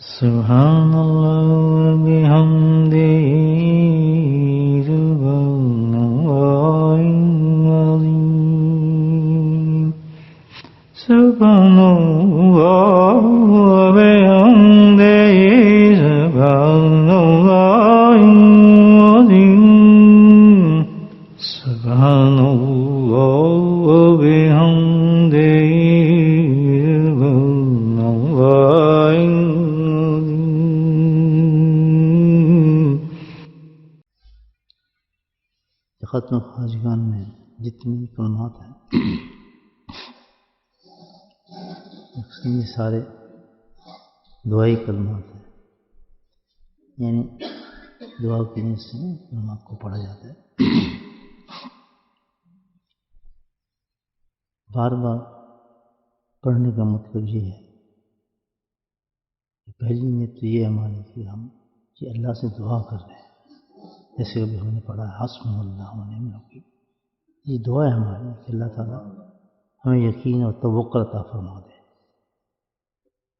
سبحان اللہ بحمدہ سبحان اللہ العظیم سبحان اللہ بحمدہ سبحان اللہ العظیم سبحان اللہ بحمدہ ختم خواجگان میں جتنی کلمات ہیں یہ سارے دعائی کلمات ہیں، یعنی دعا کی نیت سے کلمات کو پڑھا جاتا ہے۔ بار بار پڑھنے کا مطلب یہ ہے کہ پہلی نیت تو یہ ہماری کہ ہم کہ اللہ سے دعا کر رہے ہیں، جیسے ابھی ہم نے پڑھا ہے حسبنا اللہ ونعم الوکیل، یہ دعا ہے ہماری کہ اللہ تعالیٰ ہمیں یقین اور توکل عطا فرما دے۔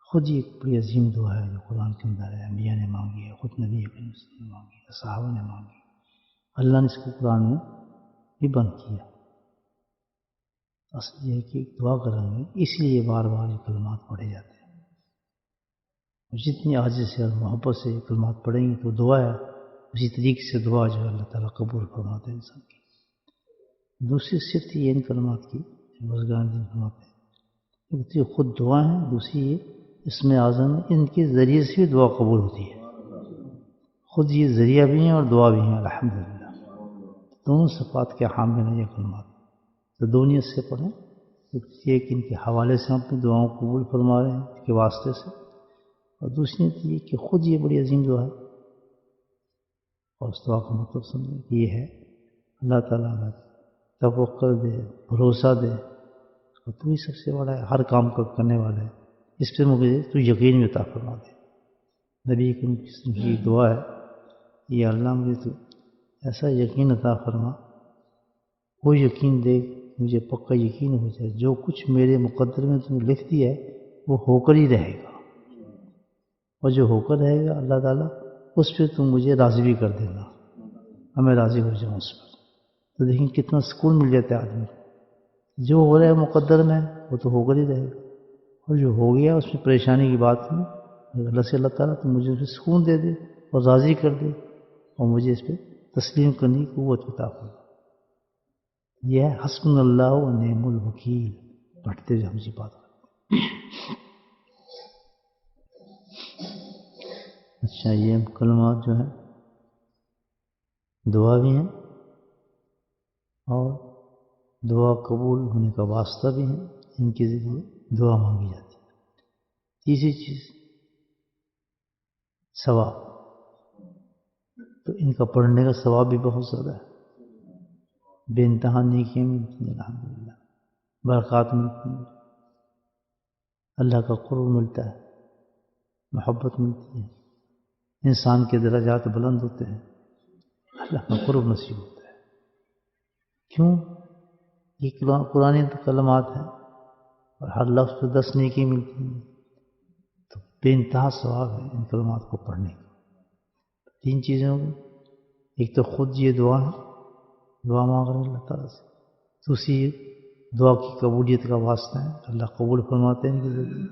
خود یہ ایک بڑی عظیم دعا ہے جو قرآن کے اندر ہے، انبیاء نے مانگی ہے، خود نبی کریم صلی اللہ علیہ وسلم نے مانگی ہے، صحابہ نے مانگی، اللہ نے اس کو قرآن میں بھی بند کیا۔ اصل یہ ہے کہ دعا کریں گے، اس لیے بار بار یہ کلمات پڑھے جاتے ہیں، اور جتنی عاجز سے اور محبت سے یہ کلمات پڑھیں گے تو دعا ہے، اسی طریقے سے دعا جو ہے اللہ تعالیٰ قبول فرماتے ہیں انسان کی۔ دوسری صفت یہ ان کلمات کی بزرگان دین فرماتے ہیں، یہ خود دعا ہیں، دوسری یہ اسم اعظم ہے، ان کے ذریعے سے بھی دعا قبول ہوتی ہے، خود یہ ذریعہ بھی ہیں اور دعا بھی ہیں الحمدللہ، دونوں صفات کے حامل ہیں یہ کلمات۔ تو دو نیت سے پڑھیں، ایک ان کے حوالے سے ہم اپنی دعاؤں کو قبول فرما رہے ہیں ان کے واسطے سے، اور دوسری نیت یہ کہ خود یہ بڑی عظیم دعا ہے، اور اس دعا کا مطلب سمجھیں کہ یہ ہے اللہ تعالیٰ ہمیں توکل دے، بھروسہ دے، تو ہی سب سے بڑا ہے، ہر کام کو کرنے والا ہے، اس پہ مجھے تو یقین بھی عطا فرما دے۔ نبی کی دعا ہے یہ اللہ مجھے تو ایسا یقین عطا فرما، وہ یقین دے مجھے پکا یقین ہو جائے جو کچھ میرے مقدر میں تم نے لکھ دیا ہے وہ ہو کر ہی رہے گا، اور جو ہو کر رہے گا اللہ تعالیٰ اس پہ تم مجھے راضی بھی کر دینا، ہمیں راضی ہو جاؤں اس پر۔ تو دیکھیں کتنا سکون مل جاتا ہے آدمی کو، جو ہو رہا ہے مقدر میں وہ تو ہو کر ہی رہے گا، اور جو ہو گیا اس میں پریشانی کی بات نہیں، اللہ سے اللہ تعالیٰ تو مجھے اس پہ سکون دے دے اور راضی کر دے، اور مجھے اس پہ تسلیم کرنے کی قوت عطا فرما۔ یہ ہے حسبنا اللہ ونعم الوکیل، پڑھتے ہوئے ہم یہ بات کرتے ہیں۔ اچھا، یہ کلمات جو ہیں دعا بھی ہیں اور دعا قبول ہونے کا واسطہ بھی ہیں، ان کے ذریعے دعا مانگی جاتی ہے۔ تیسری چیز ثواب، تو ان کا پڑھنے کا ثواب بھی بہت زیادہ ہے، بے انتہا نیکیاں ملتی ہیں الحمدللہ، برکات ملتی ہیں، اللہ کا قرب ملتا ہے، محبت ملتی ہے، انسان کے درجات بلند ہوتے ہیں، اللہ کا قرب نصیب ہوتا ہے۔ کیوں؟ یہ قرآن کلمات ہیں اور ہر لفظ پہ 10 نیکی ملتی ہیں، تو بے انتہا ثواب ہے ان کلمات کو پڑھنے کا۔ 3 چیزیں ہوں گی، ایک تو خود یہ دعا ہے، دعا مانگ رہے ہیں اللہ تعالیٰ سے، دوسری دعا کی قبولیت کا واسطہ ہے، اللہ قبول فرماتے ہیں ان کے ذریعے،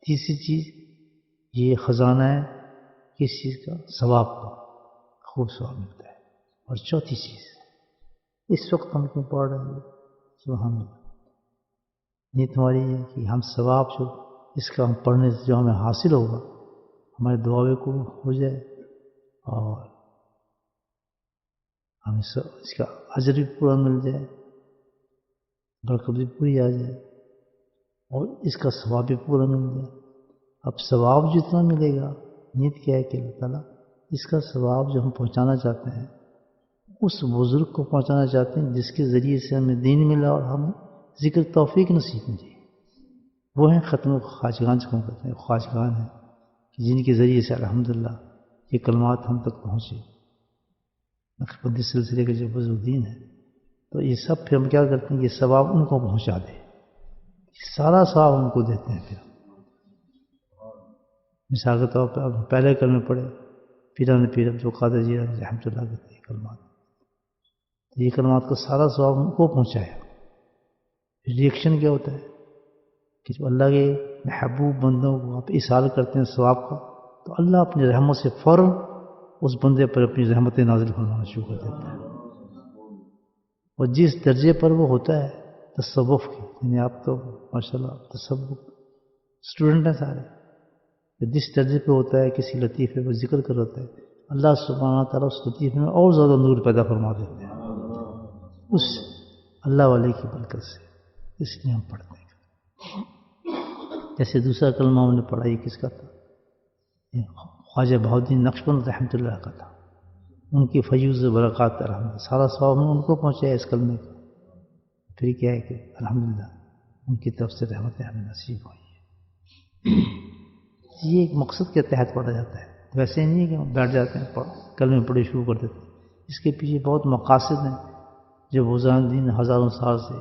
تیسری چیز یہ خزانہ ہے کس چیز کا؟ ثواب کا، خوب ثواب ملتا ہے، اور چوتھی چیز اس وقت ہم کیوں پڑھ رہے ہیں سبحان اللہ، نیت ہماری یہ ہے کہ ہم ثواب جو اس کا ہم پڑھنے سے جو ہمیں حاصل ہوگا ہمارے دعاوے کو ہو جائے، اور ہمیں اس کا اجر بھی پورا مل جائے، برکت بھی پوری آ جائے، اور اس کا ثواب بھی پورا مل جائے۔ اب ثواب جتنا ملے گا، نیت کیا ہے کہ اللہ تعالیٰ اس کا ثواب جو ہم پہنچانا چاہتے ہیں اس بزرگ کو پہنچانا چاہتے ہیں جس کے ذریعے سے ہمیں دین ملا اور ہمیں ذکر توفیق نصیب ملی، وہ ہیں ختم خواجگان جس کو کہتے ہیں، خواجگان ہیں جن کے ذریعے سے الحمدللہ یہ کلمات ہم تک پہنچے، نقشبندی سلسلے کے جو بزرگین ہیں، تو یہ سب پھر ہم کیا کرتے ہیں، یہ ثواب ان کو پہنچا دیں، سارا ثواب ان کو دیتے ہیں، پھر مثال کے طور پر آپ نے پہلے کلمے پڑھے، پیران پیر عبد القادر جیلانی رحمۃ اللہ کے کلمات، یہ کلمات کا سارا ثواب ان کو پہنچایا. ریئیکشن کیا ہوتا ہے کہ جو اللہ کے محبوب بندوں کو آپ اصال کرتے ہیں ثواب کا، تو اللہ اپنی رحمت سے فوراً اس بندے پر اپنی رحمتیں نازل فرمانا شروع کر دیتا ہے. اور جس درجے پر وہ ہوتا ہے تصوف کی، یعنی آپ تو ماشاءاللہ تصوف اسٹوڈنٹ ہیں سارے، جس درجے پہ ہوتا ہے کسی لطیفے پر ذکر کر ہوتا ہے، اللہ سبحانہ تعالیٰ اس لطیفے میں اور زیادہ نور پیدا فرما دیتے ہیں اس اللہ والے کی برکت سے. اس لیے ہم پڑھتے ہیں. جیسے دوسرا کلمہ ہم نے پڑھا، یہ کس کا تھا؟ خواجہ بہاؤالدین نقشبند رحمۃ اللہ کا تھا. ان کی فیوز برکات الحمد، سارا ثواب ان کو پہنچایا اس کلمے کا. پھر کیا ہے کہ الحمدللہ ان کی طرف سے رحمتیں ہمیں نصیب ہوئی ہیں. یہ ایک مقصد کے تحت پڑھا جاتا ہے، ویسے نہیں ہے کہ ہم بیٹھ جاتے ہیں کلمے پڑھے شروع کر دیتے ہیں. اس کے پیچھے بہت مقاصد ہیں جو بزرگان دین ہزاروں سال سے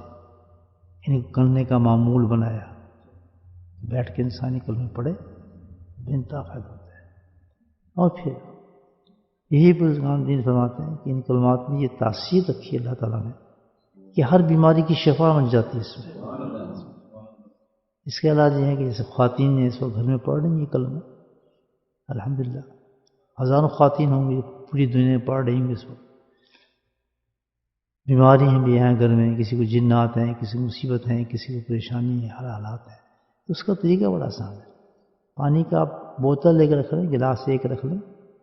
ان کرنے کا معمول بنایا. بیٹھ کے انسانی کلمے پڑھے بے انتہا فائدہ ہوتا ہے. اور پھر یہی بزرگان دین فرماتے ہیں کہ ان کلمات میں یہ تاثیر رکھی اللہ تعالیٰ نے کہ ہر بیماری کی شفا بن جاتی ہے اس میں. اس کے علاج یہ ہے کہ جیسے خواتین نے اس وقت گھر میں پڑھ رہی ہیں یہ کلمہ، الحمدللہ ہزاروں خواتین ہوں گی پوری دنیا میں پڑھ رہی ہوں گی اس وقت. بیماری ہیں بھی ہیں گھر میں، کسی کو جنات ہیں، کسی کو مصیبت ہیں، کسی کو پریشانی ہے، ہر حالات ہیں. اس کا طریقہ بڑا آسان ہے. پانی کا آپ بوتل لے کے رکھ لیں، گلاس ایک رکھ لیں،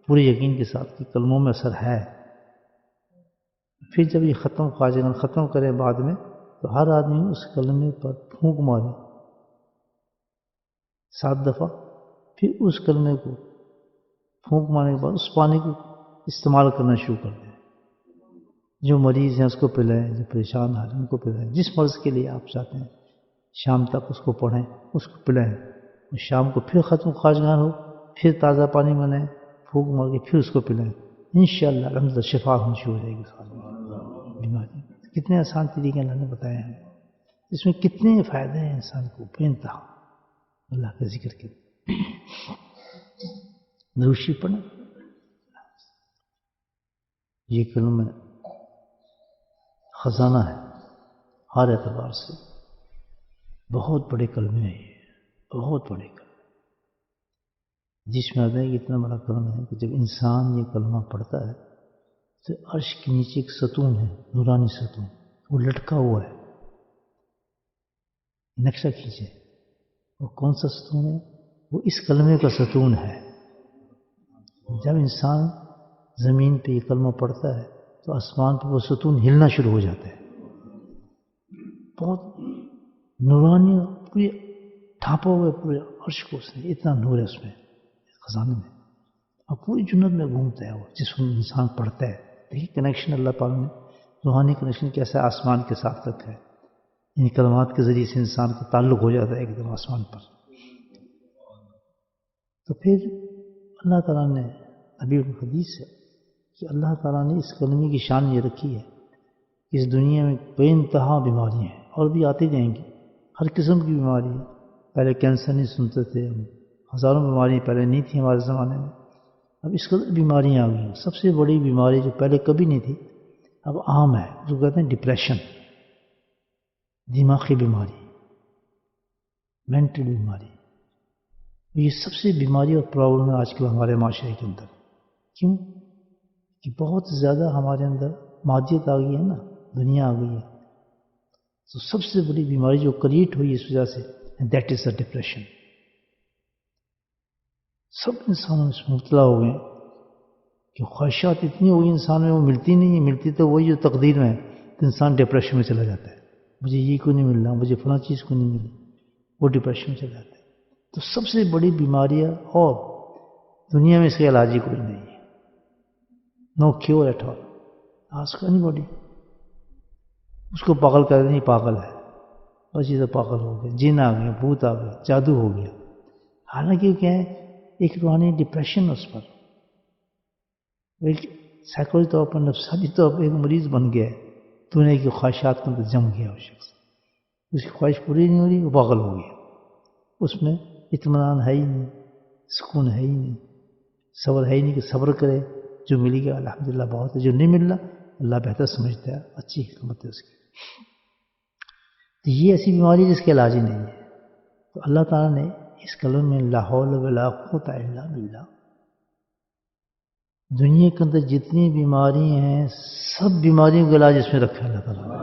پورے یقین کے ساتھ کہ کلموں میں اثر ہے. پھر جب یہ خواجہ ختم کریں بعد میں، تو ہر آدمی اس کلمے پر پھونک مارے 7 دفعہ. پھر اس کلمے کو پھونک مارنے کے بعد اس پانی کو استعمال کرنا شروع کر دیں. جو مریض ہیں اس کو پلائیں، جو پریشان ہیں ان کو پلائیں، جس مرض کے لیے آپ چاہتے ہیں شام تک اس کو پڑھیں، اس کو پلائیں. شام کو پھر ختم خواجگان ہو، پھر تازہ پانی بنائیں، پھونک مار کے پھر اس کو پلائیں. انشاءاللہ الحمدللہ شفا ہونی شروع ہو جائے گی بیماری. کتنے آسان طریقے اللہ نے بتائے ہیں، اس میں کتنے فائدے ہیں انسان کو بے انتہا. اللہ کا ذکر کے دروشی پڑھیں. یہ کلمہ خزانہ ہے ہر اعتبار سے، بہت بڑے کلمے ہیں یہ، بہت بڑے کلمے. جس میں آتا ہے کہ اتنا بڑا کلمہ ہے کہ جب انسان یہ کلمہ پڑھتا ہے تو عرش کے نیچے ایک ستون ہے، نورانی ستون، وہ لٹکا ہوا ہے. نقشہ کھینچے، وہ کون سا ستون ہے؟ وہ اس کلمے کا ستون ہے. جب انسان زمین پہ یہ کلمہ پڑھتا ہے تو آسمان پہ وہ ستون ہلنا شروع ہو جاتا ہے. بہت نورانی، پورے ڈھانپا ہوا ہے پورے عرش کو اس نے، اتنا نور ہے اس میں خزانے میں. اور پوری جنت میں گھومتا ہے وہ جس کو انسان پڑھتا ہے. دیکھیے کنیکشن اللہ پاک نے روحانی کنیکشن کیسا آسمان کے ساتھ رکھا ہے. ان کلمات کے ذریعے سے انسان کا تعلق ہو جاتا ہے ایک دم آسمان پر. تو پھر اللہ تعالیٰ نے ابھی حدیث ہے کہ اللہ تعالیٰ نے اس کلمے کی شان یہ رکھی ہے کہ اس دنیا میں بے انتہا بیماریاں ہیں اور بھی آتی جائیں گی، ہر قسم کی بیماری ہے. پہلے کینسر نہیں سنتے تھے، ہزاروں بیماریاں پہلے نہیں تھیں ہمارے زمانے میں. اب اس قدر بیماریاں آ گئی ہیں. سب سے بڑی بیماری جو پہلے کبھی نہیں تھی اب عام ہے، جو کہتے ہیں ڈپریشن، دماغی بیماری، مینٹل بیماری. یہ سب سے بیماری اور پرابلم ہے آج کل ہمارے معاشرے کے اندر. کیوں کہ بہت زیادہ ہمارے اندر مادیت آ گئی ہے نا، دنیا آ گئی ہے. تو سب سے بڑی بیماری جو کریٹ ہوئی اس وجہ سے دیٹ از دا ڈپریشن. سب انسان اس میں مبتلا ہو گئے کہ خواہشات اتنی ہو گئی انسان میں، وہ ملتی نہیں ہے. ملتی تو وہی جو تقدیر میں ہے، تو انسان ڈپریشن میں چلا جاتا ہے. مجھے یہ کو نہیں مل رہا، مجھے فلاں چیز کو نہیں ملی، وہ ڈپریشن میں چلا جاتا ہے. تو سب سے بڑی بیماریاں، اور دنیا میں اس کا علاج ہی کوئی نہیں ہے. No cure at all. آج کا نہیں باڈی اس کو پاگل کر نہیں، پاگل ہے بس، یہ تو پاگل ہو گیا، جن آ گیا، بھوت آ گیا، جادو ہو گیا. حالانکہ کیا ہے، ایک روحانی ڈپریشن اس پر، ایک سائیکولوجی طور پر، نفسیاتی طور پر ایک مریض بن گیا ہے. دنیا کی خواہشات کے اندر جم گیا وہ شخص، اس کی خواہش پوری نہیں ہو رہی، وہ پاگل ہو گیا. اس میں اطمینان ہے ہی نہیں، سکون ہے ہی نہیں، صبر ہے ہی نہیں کہ صبر کرے، جو ملے گا الحمدللہ بہت ہے، جو نہیں مل رہا اللہ بہتر سمجھتا ہے، اچھی حکمت ہے اس کی. تو یہ ایسی بیماری ہے جس کا علاج ہی نہیں ہے. تو اللہ تعالیٰ نے اس کلمے میں لا حول ولا قوت الا باللہ، دنیا کے اندر جتنی بیماری ہیں سب بیماریوں کا علاج اس میں رکھا ہے اللہ تعالیٰ نے.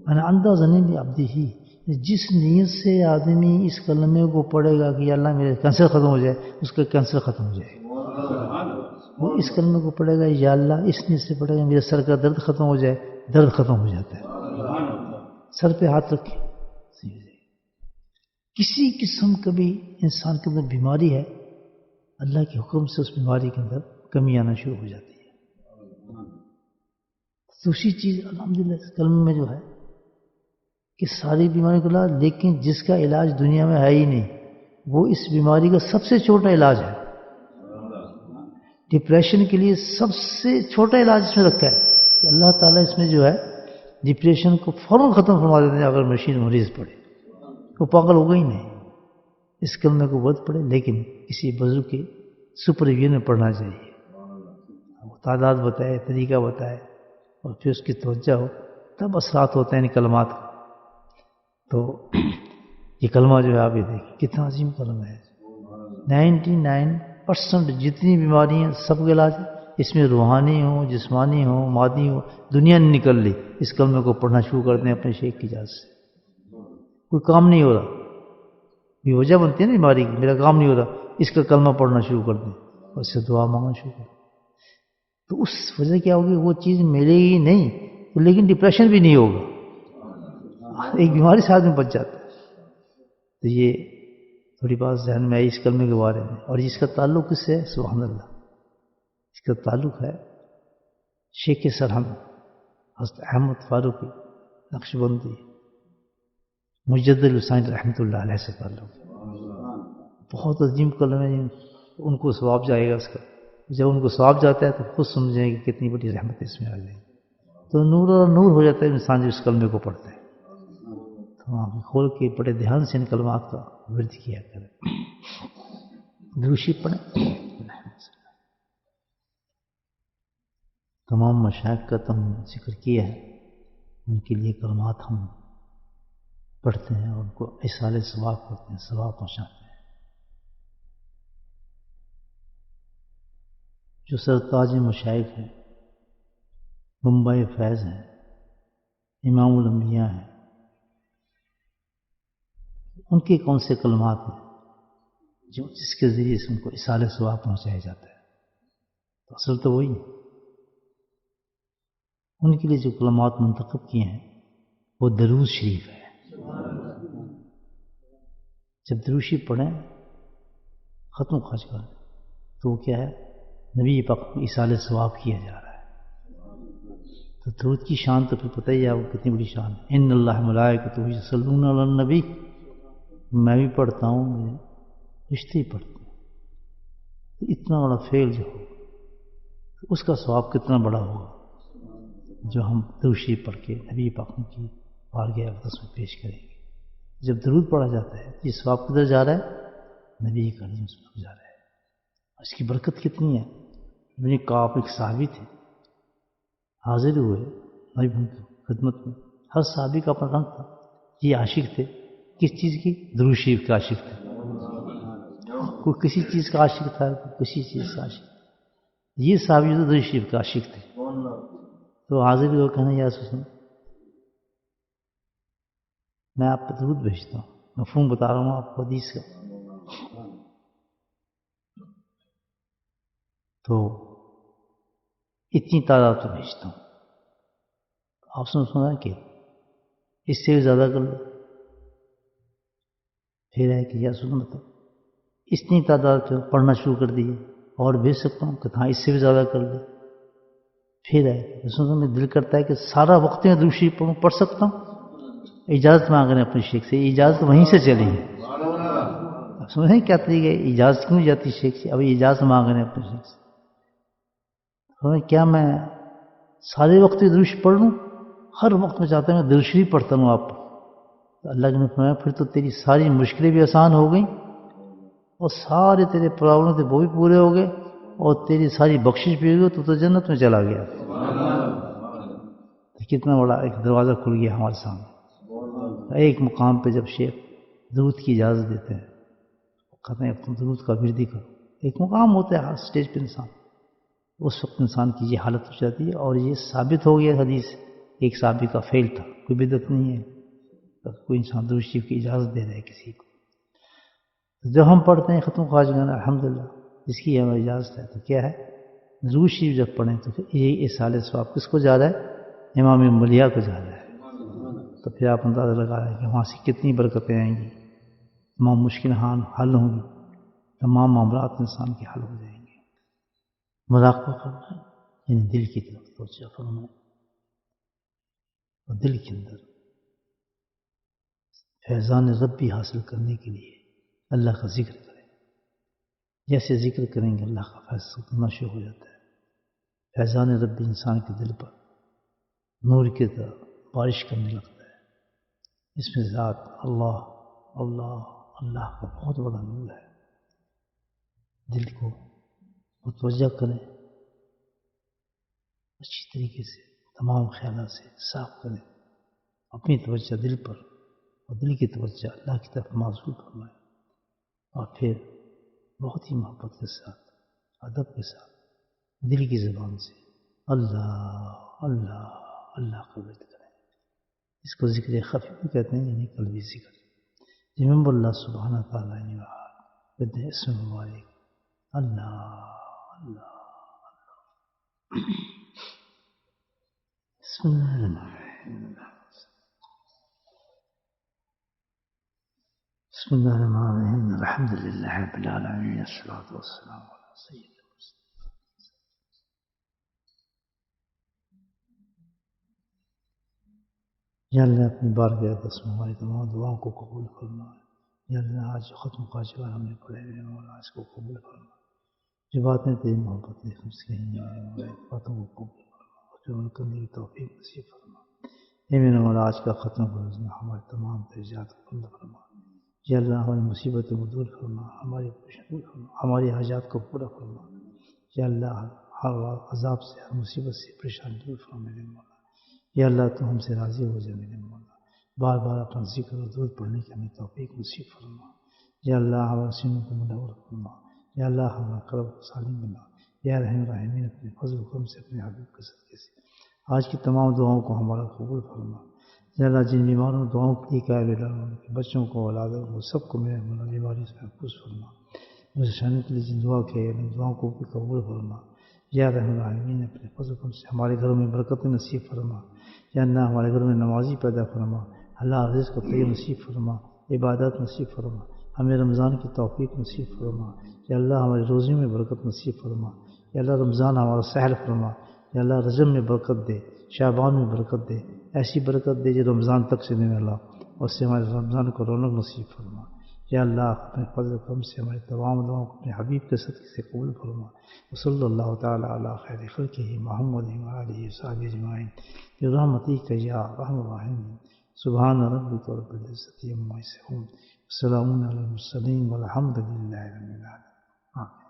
میں نے انداز نہیں بھی عبدی ہی، جس نیت سے آدمی اس کلمے کو پڑھے گا کہ اللہ میرے کینسر ختم ہو جائے، اس کا کینسر ختم ہو جائے. وہ اس کلمے کو پڑھے گا یا اللہ اس نیت سے پڑھے گا میرے سر کا درد ختم ہو جائے، درد ختم ہو جاتا ہے. سر پہ ہاتھ رکھیں، کسی قسم کا بھی انسان کے اندر بیماری ہے، اللہ کے حکم سے اس بیماری کے اندر کمی آنا شروع ہو جاتی ہے. دوسری چیز الحمدللہ اس کلمے میں جو ہے کہ ساری بیماریوں کا علاج، لیکن جس کا علاج دنیا میں ہے ہی نہیں، وہ اس بیماری کا سب سے چھوٹا علاج ہے. ڈپریشن کے لیے سب سے چھوٹا علاج اس میں رکھا ہے کہ اللہ تعالیٰ اس میں جو ہے ڈپریشن کو فوراً ختم فرما دیتے ہیں. اگر مشین مریض پڑے وہ پاگل ہوگا ہی نہیں. اس کلمے کو بہت پڑھے، لیکن کسی بزرگ کے سپرویژن میں پڑھنا چاہیے. وہ تعداد بتائے، طریقہ بتائے، اور پھر اس کی توجہ ہو، تب اثرات ہوتے ہیں ان کلمات کا. تو یہ کلمہ جو ہے آپ یہ دیکھیں کتنا عظیم کلمہ ہے. 99% جتنی بیماریاں سب کا علاج ہے. اس میں روحانی ہو، جسمانی ہو، مادی ہو، دنیا نہیں نکل لی، اس کلمے کو پڑھنا شروع کر دیں اپنے شیخ کی اجازت سے. کوئی کام نہیں ہو رہا، یہ وجہ بنتی ہے نا بیماری کی، میرا کام نہیں ہو رہا، اس کا کلمہ پڑھنا شروع کر دیں اور اس سے دعا مانگنا شروع کر دیں. تو اس وجہ کیا ہوگی، وہ چیز ملے گی نہیں لیکن ڈپریشن بھی نہیں ہوگا، ایک بیماری سے آدمی بچ جاتا ہے. تو یہ تھوڑی بات ذہن میں آئی اس کلمے کے بارے میں. اور اس کا تعلق کس سے ہے؟ سبحان اللہ، اس کا تعلق ہے شیخ سرہند حضرت احمد فاروقی نقشبندی مجدد الحسین رحمۃ اللہ علیہ سے تعلق. بہت عظیم کلمہ ہے، ان کو ثواب جائے گا اس کا. جب ان کو ثواب جاتا ہے تو خود سمجھیں کہ کتنی بڑی رحمت اس میں آ جائے گی. تو نور اور نور ہو جاتا ہے انسان جو اس کلمے کو پڑھتا ہے. تو آپ کھول کے بڑے دھیان سے ان کلمات کا ورد کیا کریں. دروشی پڑھیں. تمام مشائخ کا تم ذکر کیا ہے، ان کے لیے کلمات ہم پڑھتے ہیں اور ان کو ایصال ثواب کرتے ہیں، ثواب پہنچاتے ہیں. جو سرتاج مشائخ ہیں، بمبئی فیض ہیں، امام الانبیاء ہیں، ان کے کون سے کلمات ہیں جو جس کے ذریعے سے ان کو ایصال ثواب پہنچایا جاتا ہے؟ تو اصل تو وہی ہے. ان کے لیے جو کلمات منتخب کیے ہیں وہ درود شریف ہے. جب دروشی پڑھیں ختم خرچ کر تو وہ کیا ہے؟ نبی پاک کو ایصال ثواب کیا جا رہا ہے. تو درود کی شان تو پھر پتہ ہی ہے وہ کتنی بڑی شان ہے. ان اللہ ملائکتہ یصلون علی النبی، میں بھی پڑھتا ہوں، میرے رشتے ہی پڑھتے ہیں. تو اتنا بڑا فعل جو ہو اس کا ثواب کتنا بڑا ہوگا جو ہم دروشی پڑھ کے نبی پاک کی بارگاہ اقدس میں پیش کریں گے. جب درود پڑھا جاتا ہے یہ ثواب کدھر جا رہا ہے؟ نبی کریم اس میں جا رہا ہے. اس کی برکت کتنی ہے. ابن کعب ایک صحابی تھے، حاضر ہوئے نبی کی خدمت میں. ہر صحابی کا اپنا رنگ تھا. یہ عاشق تھے کس چیز کی؟ درود شریف کے عاشق تھے. کوئی کسی چیز کا عاشق تھا، کوئی کسی چیز کا عاشق. یہ صحابی تو درود شریف کے عاشق تھے. تو حاضر ہوئے کہنا یا رسول اللہ میں آپ کو درود بھیجتا ہوں، مفہوم بتا رہا ہوں آپ کو حدیث کا. تو اتنی تعداد تو بھیجتا ہوں. آپ سنا کہ اس سے بھی زیادہ کر لو. پھر ہے کہ یا سن مطلب اتنی تعداد پہ پڑھنا شروع کر دیے اور بھیج سکتا ہوں کہ ہاں اس سے بھی زیادہ کر لیں. پھر ہے سننے میں دل کرتا ہے کہ سارا وقت میں دوسری پڑھوں، پڑھ سکتا ہوں. اجازت مانگ رہے ہیں اپنے شیخ سے. اجازت وہیں سے چلی ہے. اب سمجھیں کیا طریقہ ہے، اجازت کیوں جاتی شیخ سے؟ اب اجازت مانگ رہے ہیں اپنے شیخ سے. کیا میں سارے وقت میں دروش پڑھ لوں؟ ہر وقت میں چاہتا ہوں میں درود شریف پڑھتا ہوں آپ. تو اللہ نے فرمایا پھر تو تیری ساری مشکلیں بھی آسان ہو گئیں اور سارے تیرے پرابلم تھے وہ بھی پورے ہو گئے اور تیری ساری بخشش بھی ہوئی تو جنت میں چلا گیا. کتنا بڑا ایک دروازہ کھل گیا ہمارے سامنے. ایک مقام پہ جب شیخ درود کی اجازت دیتے ہیں کہتے ہیں تم درود کا وردی کرو. ایک مقام ہوتا ہے ہر سٹیج پہ انسان. اس وقت انسان کی یہ حالت ہو جاتی ہے اور یہ ثابت ہو گیا حدیث ایک صحابی کا فعل تھا. کوئی بدعت نہیں ہے. کوئی انسان درود شریف کی اجازت دے رہا ہے کسی کو. جب ہم پڑھتے ہیں ختم خواج گانا الحمدللہ جس کی ہمیں اجازت ہے تو کیا ہے درود شریف جب پڑھیں تو یہ اصالِ ثواب کس کو جا رہا ہے؟ امام ملیہ کو جا رہا ہے. تو پھر آپ اندازہ لگا رہے ہیں کہ وہاں سے کتنی برکتیں آئیں گی. تمام مشکل حل ہوں گی. تمام معاملات انسان کے حل ہو جائیں گے. مراقبہ کرنا ہے یعنی دل کی طرف توجہ کرنا ہے اور دل کے اندر فیضان ربی حاصل کرنے کے لیے اللہ کا ذکر کریں. جیسے ذکر کریں گے اللہ کا فیض کرنا شروع ہو جاتا ہے. فیضان ربی انسان کے دل پر نور کی طرح بارش کرنے لگتا ہے. اس میں ذات اللہ اللہ اللہ کا بہت بڑا نور ہے. دل کو متوجہ کریں اچھی طریقے سے تمام خیالات سے صاف کریں. اپنی توجہ دل پر اور دل کی توجہ اللہ کی طرف معزول فرمائیں اور پھر بہت ہی محبت کے ساتھ ادب کے ساتھ دل کی زبان سے اللہ اللہ اللہ کا ورد کریں. اس کو ذکر خفی بھی کہتے ہیں یعنی قلبی ذکر. رممبر اللہ سبحانہ تعالیٰ ود اسم مبارک اللہ اللہ بسم اللہ الرحمن الرحیم. بسم اللہ الرحمن الرحیم الحمد للہ رب العالمین الصلاۃ والسلام علی سیدنا. یا اللہ اپنی بارگاہ دست میں ہماری تمام دعاؤں کو قبول فرما. یا اللہ آج ختم خواجہ ہم نے پڑھے ہوئے مولا اس کو قبول فرما. جو باتیں تیری محبت نے ہم سے کہیں مولا باتوں کو قبول فرما اور جو عمل کرنے کی توفیق نصیب فرما. اے میرا مولا آج کا ختم روزہ ہمارے تمام درجات کو بلند فرما. یا اللہ ہماری مصیبتوں کو دور فرما. ہماری پریشانی فرما. ہماری حاجات کو پورا فرما. یا اللہ ہر عذاب سے ہر مصیبت سے پریشانی دور فرما میرے مولا. یا اللہ تو ہم سے راضی ہو جائے میرے مولا. بار بار اپنا ذکر و درود پڑھنے کی ہمیں توفیق نصیب فرما. یا اللہ ہمارے سینوں کو منور فرما. یا اللہ ہمارا قلب کو سالم بنا. یا رحم الرحمین اپنے فضل و کرم سے اپنے حبیب کے صدقے سے آج کی تمام دعاؤں کو ہمارا قبول فرما. یا اللہ جن بیماروں دعاؤں کی قابل بچوں کو اولادوں کو سب کو میرے مولا بیماری سے محفوظ فرما. پریشانی کے لیے جن دعا کے دعاؤں کو بھی قبول فرما. یا رحم الرحمین اپنے فضل و کرم سے ہمارے گھروں میں برکت نصیب فرما. یا اللہ ہمارے گھر میں نمازی پیدا فرما. اللہ رزق کو طیب نصیب فرما. عبادت نصیب فرما. ہمیں رمضان کی توفیق نصیب فرما. یا اللہ ہماری روزی میں برکت نصیب فرما. یا اللہ رمضان ہمارا سحر فرما. یا اللہ رجب میں برکت دے. شعبان میں برکت دے. ایسی برکت دے جو رمضان تک سے دینے اللہ اور اس سے ہمارے رمضان کو رونق نصیب فرما. یا اللہ اپنے فضل و کرم سے ہمارے تمام دعاؤں کو اپنے حبیب کے صدقے سے قبول فرما. وصلی اللہ تعالیٰ علی خیر خلقہ محمد وآلہ وصحبہ اجمعین برحمتک یا ارحم الراحمین. سبحان ربک رب العزة عما یصفون وسلام علی المرسلین والحمد للہ رب العالمین.